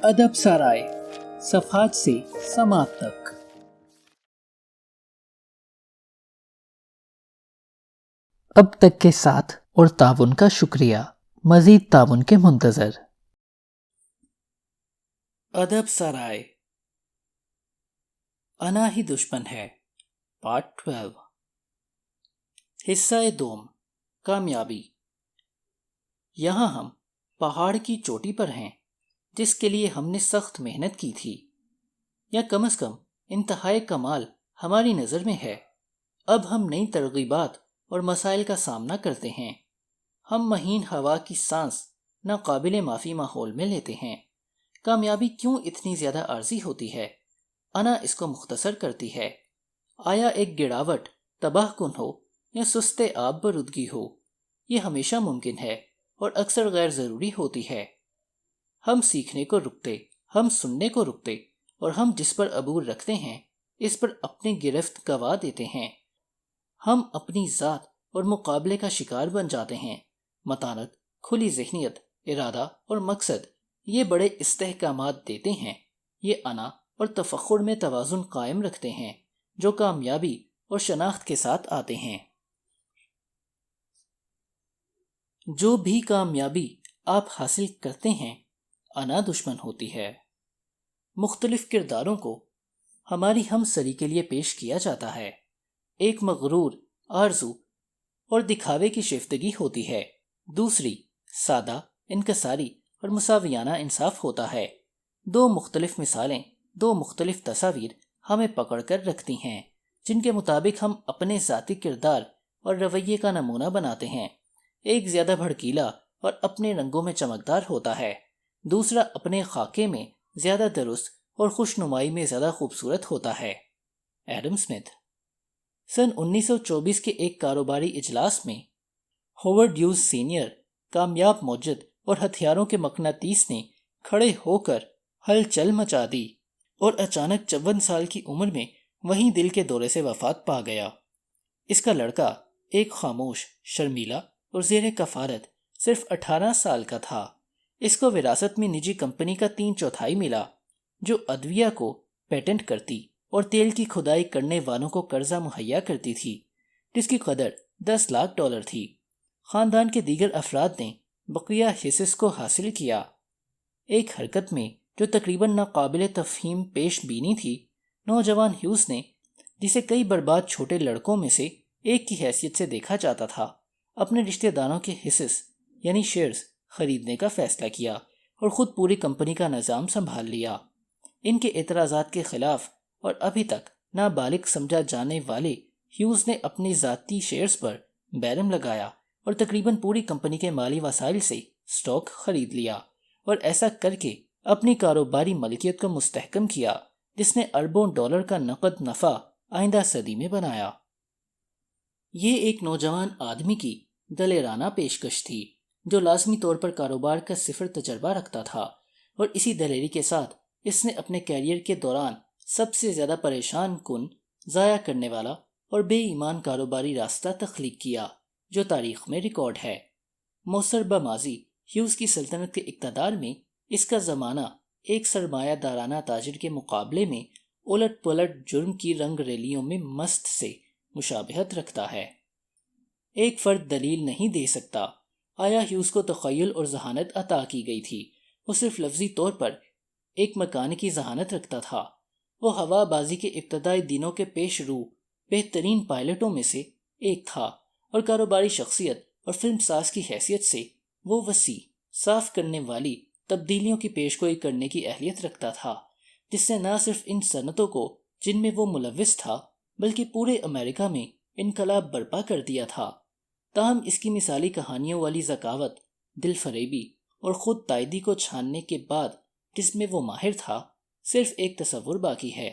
ادب سرائے، صفحات سے سماعت تک۔ اب تک کے ساتھ اور تعاون کا شکریہ، مزید تعاون کے منتظر۔ ادب سرائے، انا ہی دشمن ہے، پارٹ 12۔ حصہ دوم، کامیابی۔ یہاں ہم پہاڑ کی چوٹی پر ہیں جس کے لیے ہم نے سخت محنت کی تھی، یا کم از کم انتہائی کمال ہماری نظر میں ہے۔ اب ہم نئی ترغیبات اور مسائل کا سامنا کرتے ہیں۔ ہم مہین ہوا کی سانس ناقابل معافی ماحول میں لیتے ہیں۔ کامیابی کیوں اتنی زیادہ عارضی ہوتی ہے؟ انا اس کو مختصر کرتی ہے۔ آیا ایک گراوٹ تباہ کن ہو یا سست آب برودگی ہو، یہ ہمیشہ ممکن ہے اور اکثر غیر ضروری ہوتی ہے۔ ہم سیکھنے کو رکتے، ہم سننے کو رکتے، اور ہم جس پر عبور رکھتے ہیں اس پر اپنی گرفت گوا دیتے ہیں۔ ہم اپنی ذات اور مقابلے کا شکار بن جاتے ہیں۔ متانت، کھلی ذہنیت، ارادہ اور مقصد یہ بڑے استحکامات دیتے ہیں۔ یہ انا اور تفخر میں توازن قائم رکھتے ہیں جو کامیابی اور شناخت کے ساتھ آتے ہیں۔ جو بھی کامیابی آپ حاصل کرتے ہیں، انا دشمن ہوتی ہے۔ مختلف کرداروں کو ہماری ہم سری کے لیے پیش کیا جاتا ہے۔ ایک مغرور، آرزو اور دکھاوے کی شیفتگی ہوتی ہے، دوسری سادہ، انکساری اور مساویانہ انصاف ہوتا ہے۔ دو مختلف مثالیں، دو مختلف تصاویر ہمیں پکڑ کر رکھتی ہیں جن کے مطابق ہم اپنے ذاتی کردار اور رویے کا نمونہ بناتے ہیں۔ ایک زیادہ بھڑکیلا اور اپنے رنگوں میں چمکدار ہوتا ہے، دوسرا اپنے خاکے میں زیادہ درست اور خوشنمائی میں زیادہ خوبصورت ہوتا ہے۔ Adam Smith. سن 1924 کے ایک کاروباری اجلاس میں ہوورڈ ہیوز سینئر، کامیاب موجد اور ہتھیاروں کے مقناطیس نے کھڑے ہو کر ہلچل مچا دی، اور اچانک 54 سال کی عمر میں وہیں دل کے دورے سے وفات پا گیا۔ اس کا لڑکا ایک خاموش، شرمیلا اور زیر کفالت صرف 18 سال کا تھا۔ اس کو وراثت میں نجی کمپنی کا 3/4 ملا جو ادویہ کو پیٹنٹ کرتی اور تیل کی کھدائی کرنے والوں کو قرضہ مہیا کرتی تھی، جس کی قدر $10 لاکھ تھی۔ خاندان کے دیگر افراد نے بقیہ حصص کو حاصل کیا۔ ایک حرکت میں جو تقریباً ناقابل تفہیم پیش بینی تھی، نوجوان ہیوز نے، جسے کئی برباد چھوٹے لڑکوں میں سے ایک کی حیثیت سے دیکھا جاتا تھا، اپنے رشتہ داروں کے حصص یعنی شیئرز خریدنے کا فیصلہ کیا اور خود پوری کمپنی کا نظام سنبھال لیا۔ ان کے اعتراضات کے خلاف اور ابھی تک نابالغ سمجھا جانے والے ہیوز نے اپنی ذاتی شیئرز پر بیرم لگایا اور تقریباً پوری کمپنی کے مالی وسائل سے سٹاک خرید لیا، اور ایسا کر کے اپنی کاروباری ملکیت کو مستحکم کیا جس نے اربوں ڈالر کا نقد نفع آئندہ صدی میں بنایا۔ یہ ایک نوجوان آدمی کی دلیرانہ پیشکش تھی جو لازمی طور پر کاروبار کا صفر تجربہ رکھتا تھا، اور اسی دلیری کے ساتھ اس نے اپنے کیریئر کے دوران سب سے زیادہ پریشان کن، ضائع کرنے والا اور بے ایمان کاروباری راستہ تخلیق کیا جو تاریخ میں ریکارڈ ہے۔ موثر بماضی ہیوز کی سلطنت کے اقتدار میں اس کا زمانہ ایک سرمایہ دارانہ تاجر کے مقابلے میں الٹ پلٹ جرم کی رنگ ریلیوں میں مست سے مشابہت رکھتا ہے۔ ایک فرد دلیل نہیں دے سکتا آیا ہیوز کو تخیل اور ذہانت عطا کی گئی تھی۔ وہ صرف لفظی طور پر ایک مکانیکی ذہانت رکھتا تھا۔ وہ ہوا بازی کے ابتدائی دنوں کے پیش رو بہترین پائلٹوں میں سے ایک تھا، اور کاروباری شخصیت اور فلم ساز کی حیثیت سے وہ وسیع، صاف کرنے والی تبدیلیوں کی پیشگوئی کرنے کی اہلیت رکھتا تھا، جس سے نہ صرف ان صنعتوں کو جن میں وہ ملوث تھا بلکہ پورے امریکہ میں انقلاب برپا کر دیا تھا۔ تاہم اس کی مثالی کہانیوں والی ذکاوت، دل فریبی اور خود تائیدی کو چھاننے کے بعد جس میں وہ ماہر تھا، صرف ایک تصور باقی ہے،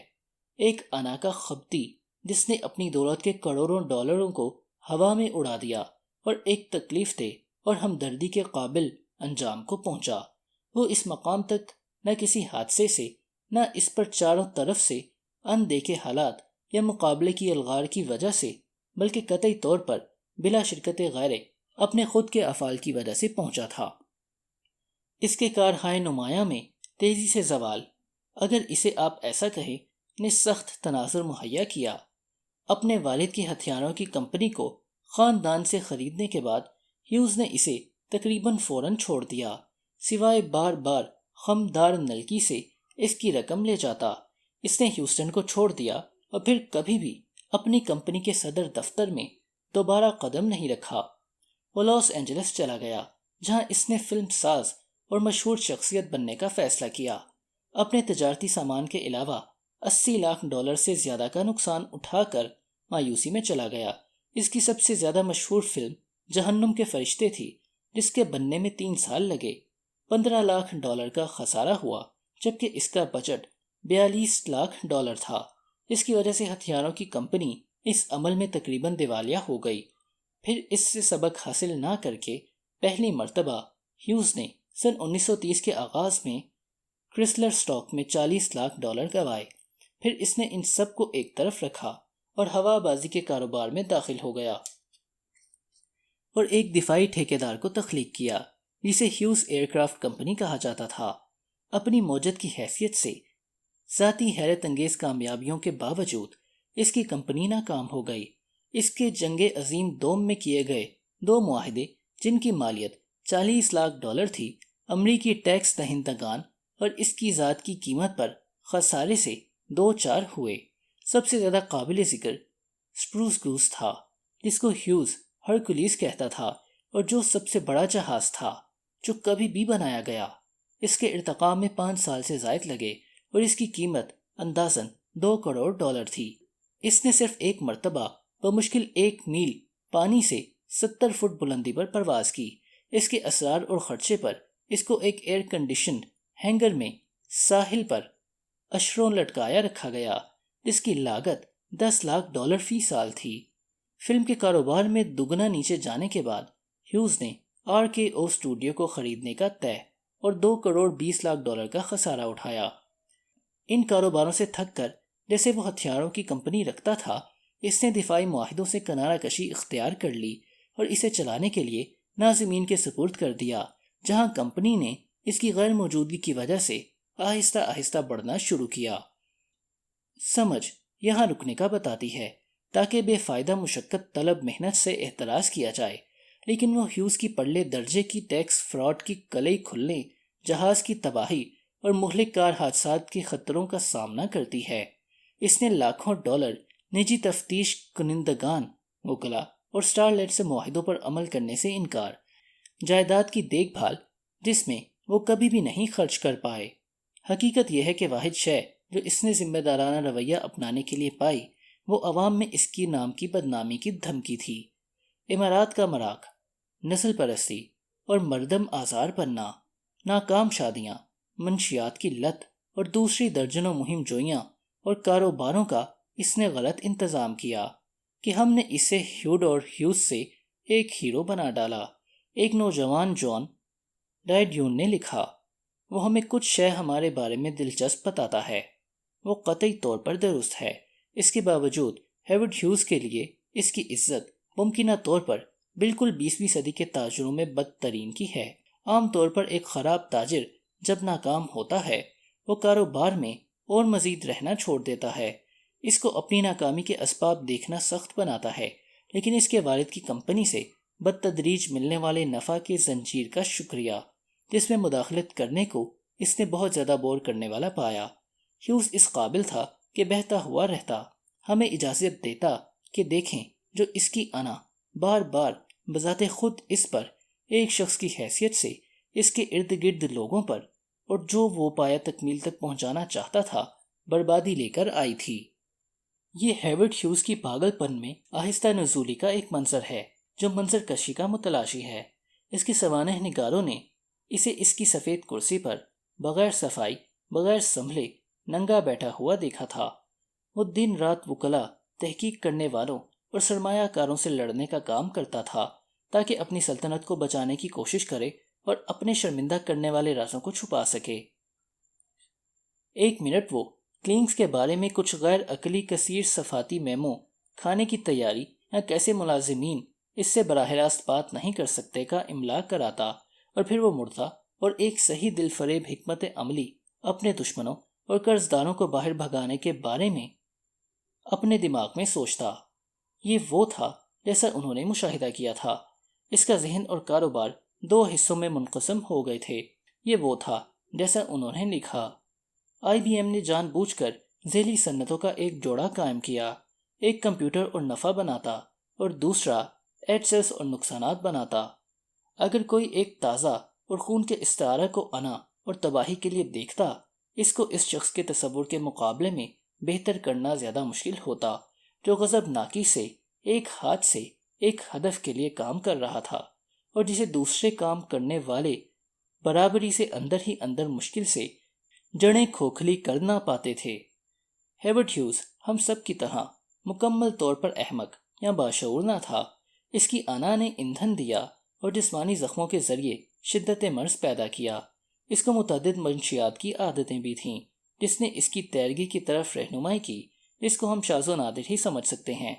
ایک انا کا خبطی جس نے اپنی دولت کے کروڑوں ڈالروں کو ہوا میں اڑا دیا اور ایک تکلیف دہ اور ہمدردی کے قابل انجام کو پہنچا۔ وہ اس مقام تک نہ کسی حادثے سے، نہ اس پر چاروں طرف سے اندیکھے حالات یا مقابلے کی الغار کی وجہ سے، بلکہ قطعی طور پر بلا شرکت غیرے اپنے خود کے افعال کی وجہ سے پہنچا تھا۔ اس کے کارہائے نمایاں میں تیزی سے زوال، اگر اسے آپ ایسا کہیں، نے سخت تناظر مہیا کیا۔ اپنے والد کی ہتھیاروں کی کمپنی کو خاندان سے خریدنے کے بعد ہیوز نے اسے تقریباً فوراً چھوڑ دیا، سوائے بار بار خمدار نلکی سے اس کی رقم لے جاتا۔ اس نے ہیوسٹن کو چھوڑ دیا اور پھر کبھی بھی اپنی کمپنی کے صدر دفتر میں دوبارہ قدم نہیں رکھا۔ وہ لاس اینجلس چلا گیا، جہاں اس نے فلم ساز اور مشہور شخصیت بننے کا فیصلہ کیا۔ اپنے تجارتی سامان کے علاوہ $80 لاکھ سے زیادہ کا نقصان اٹھا کر مایوسی میں چلا گیا۔ اس کی سب سے زیادہ مشہور فلم جہنم کے فرشتے تھی، جس کے بننے میں 3 سال لگے۔ $15 لاکھ کا خسارہ ہوا، جبکہ اس کا بجٹ $42 لاکھ تھا، جس کی وجہ سے ہتھیاروں کی کمپنی اس عمل میں تقریباً دیوالیہ ہو گئی۔ پھر اس سے سبق حاصل نہ کر کے پہلی مرتبہ ہیوز نے سن 1930 کے آغاز میں کرسلر اسٹاک میں $40 لاکھ گوائے۔ پھر اس نے ان سب کو ایک طرف رکھا اور ہوا بازی کے کاروبار میں داخل ہو گیا اور ایک دفاعی ٹھیکیدار کو تخلیق کیا، جسے ہیوز ایئر کرافٹ کمپنی کہا جاتا تھا۔ اپنی موجد کی حیثیت سے ذاتی حیرت انگیز کامیابیوں کے باوجود اس کی کمپنی ناکام ہو گئی۔ اس کے جنگ عظیم دوم میں کیے گئے 2 معاہدے، جن کی مالیت $40 لاکھ تھی، امریکی ٹیکس دہندگان اور اس کی ذات کی قیمت پر خسارے سے 2-4 ہوئے۔ سب سے زیادہ قابل ذکر سپروس گوس تھا، جس کو ہیوز ہرکولیس کہتا تھا، اور جو سب سے بڑا جہاز تھا جو کبھی بھی بنایا گیا۔ اس کے ارتقاء میں 5 سال سے زائد لگے اور اس کی قیمت اندازاً $2 کروڑ تھی۔ اس نے صرف ایک مرتبہ بمشکل 1 میل پانی سے 70 فٹ بلندی پر پرواز کی۔ اس کے اسرار اور خرچے پر اس کو ایک ایئر کنڈیشنڈ ہینگر میں ساحل پر اشروں لٹکایا رکھا گیا، جس کی لاگت $10 لاکھ فی سال تھی۔ فلم کے کاروبار میں دگنا نیچے جانے کے بعد ہیوز نے RKO اسٹوڈیو کو خریدنے کا طے اور $2.20 کروڑ کا خسارہ اٹھایا۔ ان کاروباروں سے تھک کر، جیسے وہ ہتھیاروں کی کمپنی رکھتا تھا، اس نے دفاعی معاہدوں سے کنارہ کشی اختیار کر لی اور اسے چلانے کے لیے ناظمین کے سپرد کر دیا، جہاں کمپنی نے اس کی غیر موجودگی کی وجہ سے آہستہ آہستہ بڑھنا شروع کیا۔ سمجھ یہاں رکنے کا بتاتی ہے، تاکہ بے فائدہ مشقت طلب محنت سے احتراز کیا جائے، لیکن وہ ہیوز کی پرلے درجے کی ٹیکس فراڈ کی کلئی کھلنے، جہاز کی تباہی اور مہلک کار حادثات کے خطروں کا سامنا کرتی ہے۔ اس نے لاکھوں ڈالر نجی تفتیش کنندگان، وکلا اور سٹار لیٹ سے معاہدوں پر عمل کرنے سے انکار، جائیداد کی دیکھ بھال جس میں وہ کبھی بھی نہیں خرچ کر پائے۔ حقیقت یہ ہے کہ واحد شے جو اس نے ذمہ دارانہ رویہ اپنانے کے لیے پائی، وہ عوام میں اس کی نام کی بدنامی کی دھمکی تھی۔ امارات کا مراق، نسل پرستی اور مردم آزار بننا، ناکام شادیاں، منشیات کی لت اور دوسری درجنوں مہم جوئیاں اور کاروباروں کا اس نے غلط انتظام کیا کہ ہم نے اسے ہیوڈ اور ہیوز سے ایک ہیرو بنا ڈالا۔ ایک نوجوان جان ڈائیڈیون نے لکھا، وہ ہمیں کچھ شے ہمارے بارے میں دلچسپ بتاتا ہے، وہ قطعی طور پر درست ہے۔ اس کے باوجود ہیوڈ ہیوز کے لیے اس کی عزت ممکنہ طور پر بالکل 20ویں صدی کے تاجروں میں بدترین کی ہے۔ عام طور پر ایک خراب تاجر جب ناکام ہوتا ہے، وہ کاروبار میں اور مزید رہنا چھوڑ دیتا ہے۔ اس کو اپنی ناکامی کے اسباب دیکھنا سخت بناتا ہے، لیکن اس کے والد کی کمپنی سے بتدریج ملنے والے نفع کے زنجیر کا شکریہ، جس میں مداخلت کرنے کو اس نے بہت زیادہ بور کرنے والا پایا۔ ہیوز اس قابل تھا کہ بہتا ہوا رہتا، ہمیں اجازت دیتا کہ دیکھیں جو اس کی انا بار بار بذات خود اس پر ایک شخص کی حیثیت سے اس کے ارد گرد لوگوں پر، اور جو وہ پایا تکمیل تک پہنچانا چاہتا تھا، بربادی لے کر آئی تھی۔ یہ ہیورڈ ہیوز کی پاگل پن میں آہستہ نزولی کا ایک منظر ہے جو منظر کشی کا متلاشی ہے۔ اس کے سوانح نگاروں نے اسے اس کی سفید کرسی پر بغیر صفائی، بغیر سنبھلے ننگا بیٹھا ہوا دیکھا تھا۔ وہ دن رات وکلا، تحقیق کرنے والوں اور سرمایہ کاروں سے لڑنے کا کام کرتا تھا تاکہ اپنی سلطنت کو بچانے کی کوشش کرے اور اپنے شرمندہ کرنے والے رازوں کو چھپا سکے۔ ایک منٹ وہ کلینگز کے بارے میں کچھ غیر عقلی کثیر صفاتی میمو، کھانے کی تیاری یا کیسے ملازمین اس سے براہ راست بات نہیں کر سکتے کا املا کراتا، اور پھر وہ مڑتا اور ایک صحیح دل فریب حکمت عملی اپنے دشمنوں اور قرض داروں کو باہر بھگانے کے بارے میں اپنے دماغ میں سوچتا۔ یہ وہ تھا جیسا انہوں نے مشاہدہ کیا تھا۔ اس کا ذہن اور کاروبار دو حصوں میں منقسم ہو گئے تھے۔ یہ وہ تھا جیسا انہوں نے لکھا۔ آئی بی ایم نے جان بوجھ کر ذیلی صنعتوں کا ایک جوڑا قائم کیا، ایک کمپیوٹر اور نفع بناتا اور دوسرا ایڈسز اور نقصانات بناتا۔ اگر کوئی ایک تازہ اور خون کے استعارہ کو انا اور تباہی کے لیے دیکھتا، اس کو اس شخص کے تصور کے مقابلے میں بہتر کرنا زیادہ مشکل ہوتا، جو غضب ناکی سے ایک ہاتھ سے ایک ہدف کے لیے کام کر رہا تھا اور جسے دوسرے کام کرنے والے برابری سے اندر ہی اندر مشکل سے جڑیں کھوکھلی کر نہ پاتے تھے۔ ہیورڈ ہیوز ہم سب کی طرح مکمل طور پر احمق یا باشعور نہ تھا۔ اس کی انا نے ایندھن دیا اور جسمانی زخموں کے ذریعے شدت مرض پیدا کیا۔ اس کو متعدد منشیات کی عادتیں بھی تھیں جس نے اس کی تیرگی کی طرف رہنمائی کی، جس کو ہم شاذ و نادر ہی سمجھ سکتے ہیں۔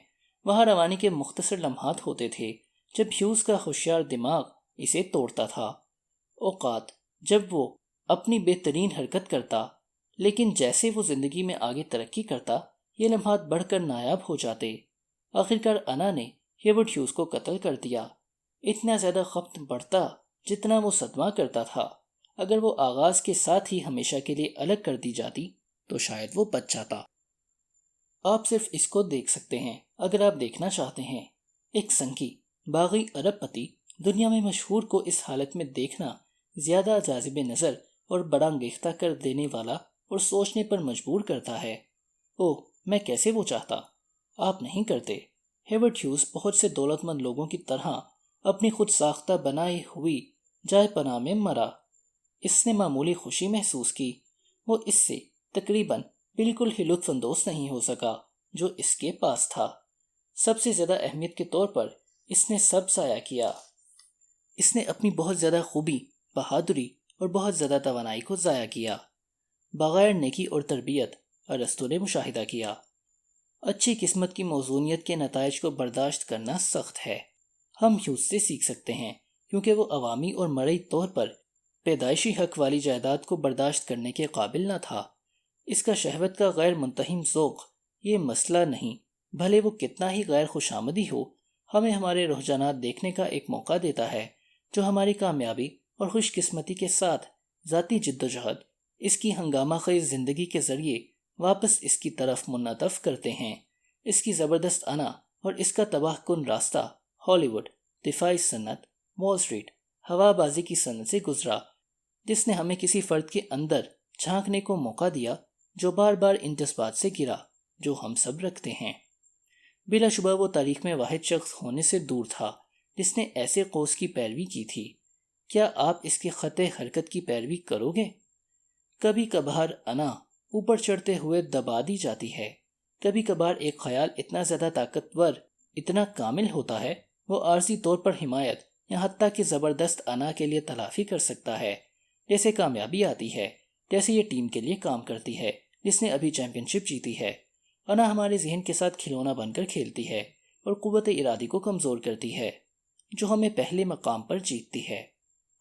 وہاں روانی کے مختصر لمحات ہوتے تھے جب ہیوز کا ہوشیار دماغ اسے توڑتا تھا، اوقات جب وہ اپنی بہترین حرکت کرتا، لیکن جیسے وہ زندگی میں آگے ترقی کرتا یہ لمحات بڑھ کر نایاب ہو جاتے۔ آخرکار انا نے ہیورڈ ہیوز کو قتل کر دیا۔ اتنا زیادہ خپت بڑھتا جتنا وہ صدمہ کرتا تھا۔ اگر وہ آغاز کے ساتھ ہی ہمیشہ کے لیے الگ کر دی جاتی تو شاید وہ بچ جاتا۔ آپ صرف اس کو دیکھ سکتے ہیں اگر آپ دیکھنا چاہتے ہیں۔ ایک سنکی باغی ارب پتی دنیا میں مشہور کو اس حالت میں دیکھنا زیادہ جاذب نظر اور بڑا انگیختہ کر دینے والا اور سوچنے پر مجبور کرتا ہے۔ اوہ، میں کیسے وہ چاہتا؟ آپ نہیں کرتے۔ ہیورڈ ہیوز بہت سے دولت مند لوگوں کی طرح اپنی خود ساختہ بنائی ہوئی جائے پناہ میں مرا۔ اس نے معمولی خوشی محسوس کی۔ وہ اس سے تقریباً بالکل ہی لطف اندوز نہیں ہو سکا جو اس کے پاس تھا۔ سب سے زیادہ اہمیت کے طور پر اس نے سب ضائع کیا۔ اس نے اپنی بہت زیادہ خوبی، بہادری اور بہت زیادہ توانائی کو ضائع کیا۔ بغیر نیکی اور تربیت، ارسطو نے مشاہدہ کیا، اچھی قسمت کی موزونیت کے نتائج کو برداشت کرنا سخت ہے۔ ہم ہیوز سے سیکھ سکتے ہیں کیونکہ وہ عوامی اور مرئی طور پر پیدائشی حق والی جائیداد کو برداشت کرنے کے قابل نہ تھا۔ اس کا شہوت کا غیر منتہم ذوق یہ مسئلہ نہیں، بھلے وہ کتنا ہی غیر خوش آمدی ہو، ہمیں ہمارے رجحانات دیکھنے کا ایک موقع دیتا ہے جو ہماری کامیابی اور خوش قسمتی کے ساتھ ذاتی جدوجہد اس کی ہنگامہ خیز زندگی کے ذریعے واپس اس کی طرف منعطف کرتے ہیں۔ اس کی زبردست انا اور اس کا تباہ کن راستہ ہالی ووڈ، دفاعی صنعت، وال اسٹریٹ، ہوا بازی کی صنعت سے گزرا، جس نے ہمیں کسی فرد کے اندر جھانکنے کو موقع دیا جو بار بار ان جذبات سے گرا جو ہم سب رکھتے ہیں۔ بلا شبہ وہ تاریخ میں واحد شخص ہونے سے دور تھا جس نے ایسے قوس کی پیروی کی تھی۔ کیا آپ اس کے خط حرکت کی پیروی کرو گے؟ کبھی کبھار انا اوپر چڑھتے ہوئے دبا دی جاتی ہے۔ کبھی کبھار ایک خیال اتنا زیادہ طاقتور، اتنا کامل ہوتا ہے، وہ عارضی طور پر حمایت یا حتیٰ کہ زبردست انا کے لیے تلافی کر سکتا ہے۔ جیسے کامیابی آتی ہے، جیسے یہ ٹیم کے لیے کام کرتی ہے جس نے ابھی چیمپئن شپ جیتی ہے۔ انا ہمارے ذہن کے ساتھ کھلونا بن کر کھیلتی ہے اور قوت ارادی کو کمزور کرتی ہے، جو ہمیں پہلے مقام پر جیتتی ہے۔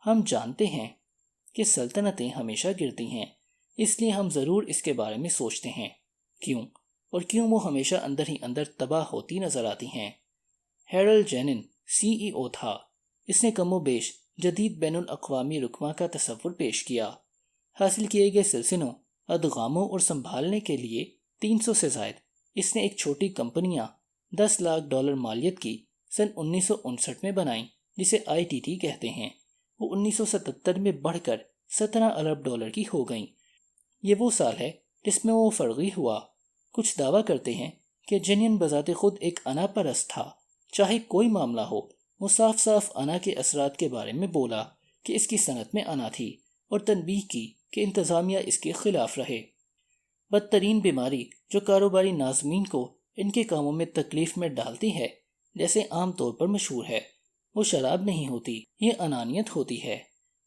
ہم جانتے ہیں کہ سلطنتیں ہمیشہ گرتی ہیں، اس لیے ہم ضرور اس کے بارے میں سوچتے ہیں کیوں وہ ہمیشہ اندر ہی اندر تباہ ہوتی نظر آتی ہیں۔ ہیرلڈ جینن CEO تھا۔ اس نے کم و بیش جدید بین الاقوامی رقبہ کا تصور پیش کیا۔ حاصل کیے گئے سلسلوں، ادغاموں اور سنبھالنے کے لیے 300 سے زائد اس نے ایک چھوٹی کمپنیاں $10 لاکھ مالیت کی سن 1959 میں بنائیں جسے ITT کہتے ہیں۔ وہ 1977 میں بڑھ کر $17 ارب کی ہو گئیں۔ یہ وہ سال ہے جس میں وہ فرغی ہوا۔ کچھ دعویٰ کرتے ہیں کہ جینین بذات خود ایک انا پرست تھا۔ چاہے کوئی معاملہ ہو، وہ صاف صاف انا کے اثرات کے بارے میں بولا کہ اس کی صنعت میں انا تھی، اور تنبیہ کی کہ انتظامیہ اس کے خلاف رہے۔ بدترین بیماری جو کاروباری ناظمین کو ان کے کاموں میں تکلیف میں ڈالتی ہے، جیسے عام طور پر مشہور ہے، وہ شراب نہیں ہوتی، یہ انانیت ہوتی ہے۔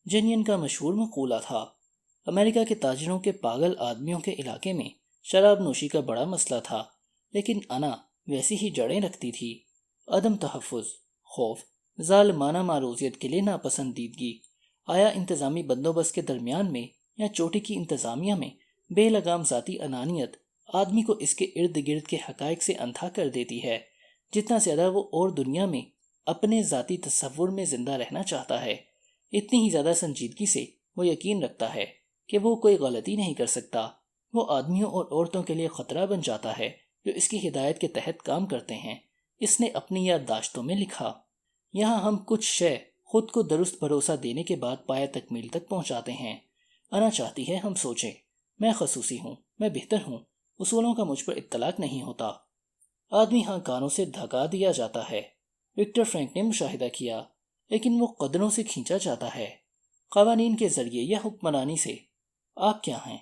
جینین کا مشہور مقولہ تھا، امریکہ کے تاجروں کے پاگل آدمیوں کے علاقے میں شراب نوشی کا بڑا مسئلہ تھا، لیکن انا ویسی ہی جڑیں رکھتی تھی۔ عدم تحفظ، خوف، ظالمانہ معروضیت کے لیے ناپسندیدگی، آیا انتظامی بندوبست کے درمیان میں یا چوٹی کی انتظامیہ میں بے لگام ذاتی انانیت آدمی کو اس کے ارد گرد کے حقائق سے اندھا کر دیتی ہے۔ جتنا زیادہ وہ اور دنیا میں اپنے ذاتی تصور میں زندہ رہنا چاہتا ہے، اتنی ہی زیادہ سنجیدگی سے وہ یقین رکھتا ہے کہ وہ کوئی غلطی نہیں کر سکتا۔ وہ آدمیوں اور عورتوں کے لیے خطرہ بن جاتا ہے جو اس کی ہدایت کے تحت کام کرتے ہیں۔ اس نے اپنی یادداشتوں میں لکھا، یہاں ہم کچھ شے خود کو درست بھروسہ دینے کے بعد پایہ تکمیل تک پہنچاتے ہیں۔ انا چاہتی ہے ہم سوچیں، میں خصوصی ہوں، میں بہتر ہوں، اصولوں کا مجھ پر اطلاق نہیں ہوتا۔ آدمی ہاں کانوں سے دھکا دیا جاتا ہے۔ وکٹر فرینک نے مشاہدہ کیا، لیکن وہ قدروں سے کھینچا جاتا ہے، قوانین کے ذریعے یا حکمرانی سے۔ آپ کیا ہیں؟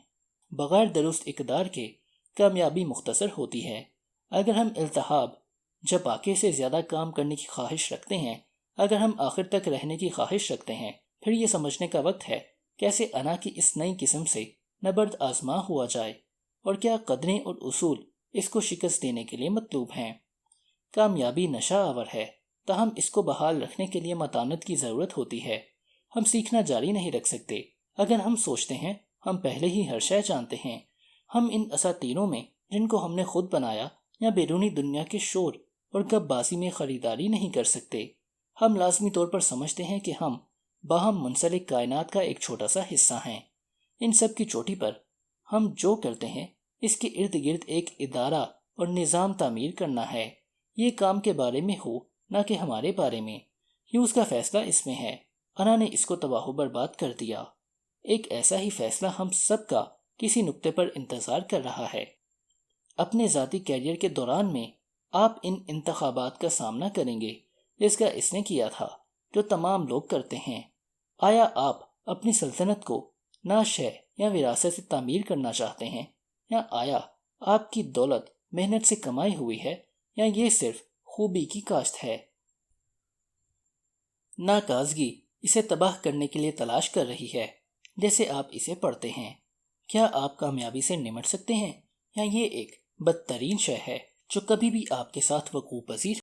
بغیر درست اقدار کے کامیابی مختصر ہوتی ہے۔ اگر ہم التہاب جپاکے سے زیادہ کام کرنے کی خواہش رکھتے ہیں، اگر ہم آخر تک رہنے کی خواہش رکھتے ہیں، پھر یہ سمجھنے کا وقت ہے کیسے انا کی اس نئی قسم سے نبرد آزما ہوا جائے، اور کیا قدریں اور اصول اس کو شکست دینے کے لیے مطلوب ہیں۔ کامیابی نشہ آور ہے، تاہم اس کو بحال رکھنے کے لیے متانت کی ضرورت ہوتی ہے۔ ہم سیکھنا جاری نہیں رکھ سکتے اگر ہم سوچتے ہیں ہم پہلے ہی ہر شے جانتے ہیں۔ ہم ان اساطیروں میں جن کو ہم نے خود بنایا یا بیرونی دنیا کے شور اور گپ بازی میں خریداری نہیں کر سکتے۔ ہم لازمی طور پر سمجھتے ہیں کہ ہم باہم منسلک کائنات کا ایک چھوٹا سا حصہ ہیں۔ ان سب کی چوٹی پر ہم جو کرتے ہیں اس کے ارد گرد ایک ادارہ اور نظام تعمیر کرنا ہے۔ یہ کام کے بارے میں ہو نہ کہ ہمارے بارے میں۔ ہیوز کا فیصلہ اس میں ہے۔ انا نے اس کو تباہ و برباد کر دیا۔ ایک ایسا ہی فیصلہ ہم سب کا کسی نقطے پر انتظار کر رہا ہے۔ اپنے ذاتی کیریئر کے دوران میں آپ ان انتخابات کا سامنا کریں گے جس کا اس نے کیا تھا، جو تمام لوگ کرتے ہیں۔ آیا آپ اپنی سلطنت کو ناشے یا وراثت سے تعمیر کرنا چاہتے ہیں، یا آیا آپ کی دولت محنت سے کمائی ہوئی ہے، یا یہ صرف خوبی کی کاشت ہے؟ ناکازگی اسے تباہ کرنے کے لیے تلاش کر رہی ہے جیسے آپ اسے پڑھتے ہیں۔ کیا آپ کامیابی سے نمٹ سکتے ہیں، یا یہ ایک بدترین شے ہے جو کبھی بھی آپ کے ساتھ وقوع پذیر